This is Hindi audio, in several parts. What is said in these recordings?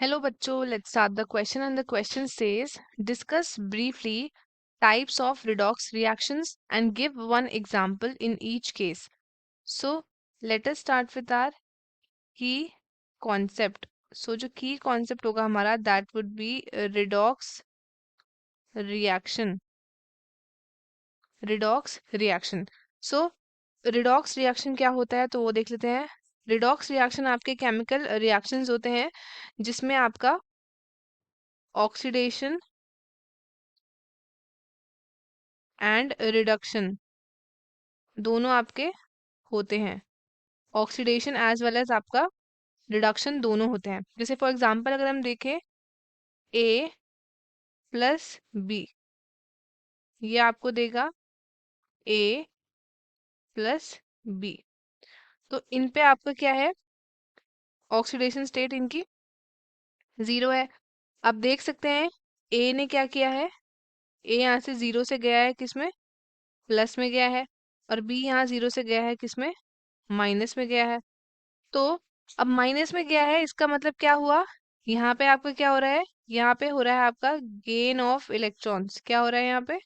Hello बच्चों, let's start the question and the question says discuss briefly types of redox reactions and give one example in each case. So let us start with our key concept. So जो key concept होगा हमारा that would be redox reaction. Redox reaction. So redox reaction क्या होता है तो वो देख लेते हैं. redox reaction आपके chemical reactions होते हैं जिसमें आपका ऑक्सीडेशन एंड रिडक्शन दोनों आपके होते हैं. ऑक्सीडेशन एज वेल एज आपका रिडक्शन दोनों होते हैं. जैसे फॉर एग्जांपल अगर हम देखें ए प्लस बी, ये आपको देगा ए प्लस बी. तो इन पे आपका क्या है, ऑक्सीडेशन स्टेट इनकी 0 है. अब देख सकते हैं ए ने क्या किया है, ए यहाँ से 0 से गया है किसमें, प्लस में गया है. और बी यहाँ 0 से गया है किसमें, माइनस में गया है. तो अब माइनस में गया है इसका मतलब क्या हुआ, यहाँ पे आपका क्या हो रहा है, यहाँ पे हो रहा है आपका गेन ऑफ इलेक्ट्रॉन्स. क्या हो रहा है यहाँ पे,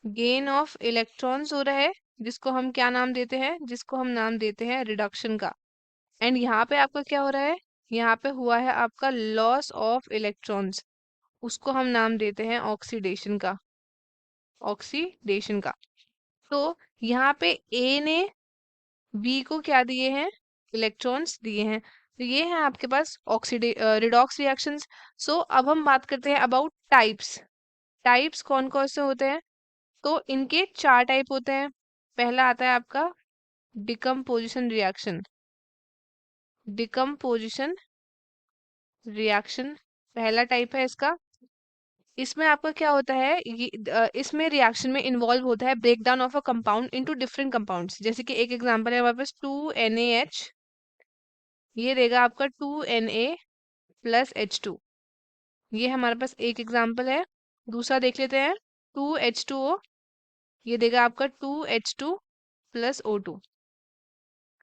गेन ऑफ इलेक्ट्रॉन्स हो रहा है, जिसको हम क्या नाम देते हैं, जिसको हम नाम देते हैं रिडक्शन का. एंड यहाँ पे आपका क्या हो रहा है, यहाँ पे हुआ है आपका लॉस ऑफ इलेक्ट्रॉन्स, उसको हम नाम देते हैं ऑक्सीडेशन का, ऑक्सीडेशन का. तो यहाँ पे ए ने बी को क्या दिए हैं, इलेक्ट्रॉन्स दिए हैं. तो ये है आपके पास ऑक्सीडे रिडॉक्स रिएक्शंस. सो अब हम बात करते हैं अबाउट टाइप्स. टाइप्स कौन कौन से होते हैं, तो इनके 4 टाइप होते हैं. पहला आता है आपका डिकम्पोजिशन रिएक्शन. डिकम्पोजिशन रिएक्शन पहला टाइप है इसका. इसमें आपका क्या होता है, इसमें रिएक्शन में इन्वॉल्व होता है break down of a compound into different compounds. जैसे कि एक एग्जांपल है हमारे पास 2NaH, ये देगा आपका 2Na प्लस H2. ये हमारे पास एक एग्जाम्पल है. दूसरा देख लेते हैं 2H2O, ये देगा आपका 2H2 प्लस O2.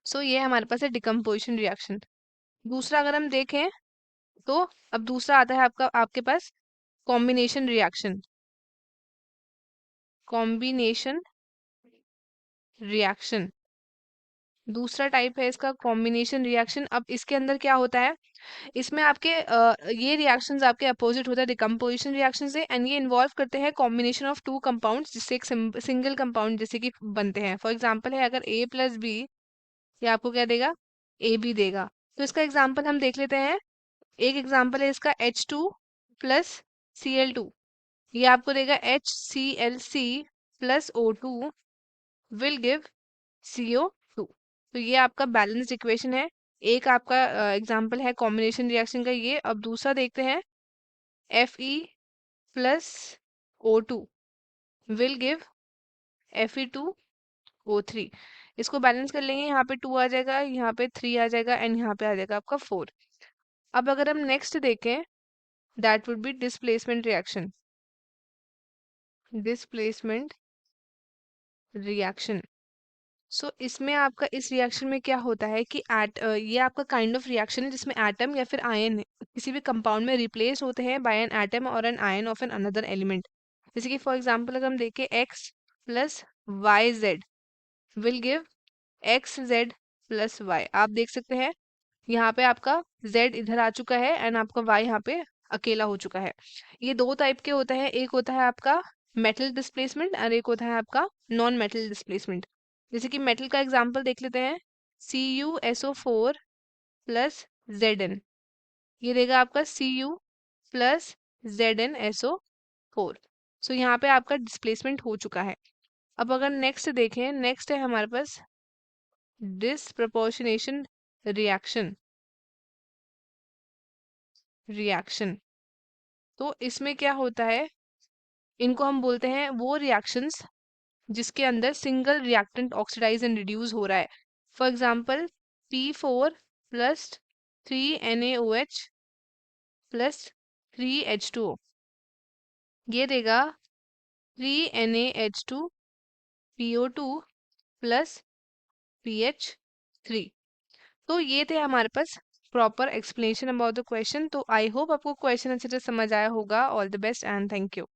सो ये हमारे पास है डिकम्पोजिशन रिएक्शन. दूसरा अगर हम देखें तो अब दूसरा आता है आपका आपके पास कॉम्बिनेशन रिएक्शन. कॉम्बिनेशन रिएक्शन दूसरा टाइप है इसका कॉम्बिनेशन रिएक्शन. अब इसके अंदर क्या होता है, इसमें आपके ये रिएक्शंस आपके अपोजिट होता है डिकम्पोजिशन रिएक्शन से. एंड ये इन्वॉल्व करते हैं कॉम्बिनेशन ऑफ 2 कंपाउंड्स जिससे एक सिंगल कंपाउंड जैसे कि बनते हैं. फॉर एग्जांपल है अगर ए प्लस बी, ये आपको क्या देगा, ए बी देगा. तो इसका एग्जांपल हम देख लेते हैं. एक एग्जांपल है इसका H2 प्लस Cl2, ये आपको देगा HClC plus O2 will give CO2. तो ये आपका बैलेंस्ड इक्वेशन है. एक आपका एग्जांपल है कॉम्बिनेशन रिएक्शन का ये. अब दूसरा देखते हैं Fe plus O2 will give Fe2O3. इसको बैलेंस कर लेंगे, यहाँ पे 2 आ जाएगा, यहाँ पे 3 आ जाएगा एंड यहाँ पे आ जाएगा आपका 4. अब अगर हम नेक्स्ट देखें that would be displacement reaction. Displacement reaction. So इसमें आपका इस रिएक्शन में क्या होता है कि ये आपका काइंड ऑफ रिएक्शन है जिसमें एटम या फिर आयन किसी भी कंपाउंड में रिप्लेस होते हैं बाय एन एटम और an ion of an another element. जैसे कि फॉर एग्जांपल अगर हम देखें x plus Y Z will give X Z plus Y. आप देख सकते हैं यहाँ पे आपका z इधर आ चुका है एंड आपका y यहाँ पे अकेला हो चुका है. ये दो टाइप के होते हैं, एक होता है आपका मेटल डिस्प्लेसमेंट और एक होता है आपका नॉन मेटल डिस्प्लेसमेंट. जैसे कि मेटल का एग्जांपल देख लेते हैं CuSO4 प्लस Zn, ये देगा आपका Cu प्लस ZnSO4. सो यहाँ पे आपका डिस्प्लेसमेंट हो चुका है. अब अगर नेक्स्ट देखें, नेक्स्ट है हमारे पास डिसप्रपोर्शनेशन रिएक्शन. रिएक्शन तो इसमें क्या होता है, इनको हम बोलते हैं वो रिएक्शंस जिसके अंदर single reactant oxidise and reduce हो रहा है. For example P4 plus 3NaOH plus 3H2O, ये देगा 3NaH2PO2 प्लस PH3. तो ये थे हमारे पास proper explanation about the question. तो आई होप आपको क्वेश्चन अच्छे से समझ आया होगा। All the best and thank you.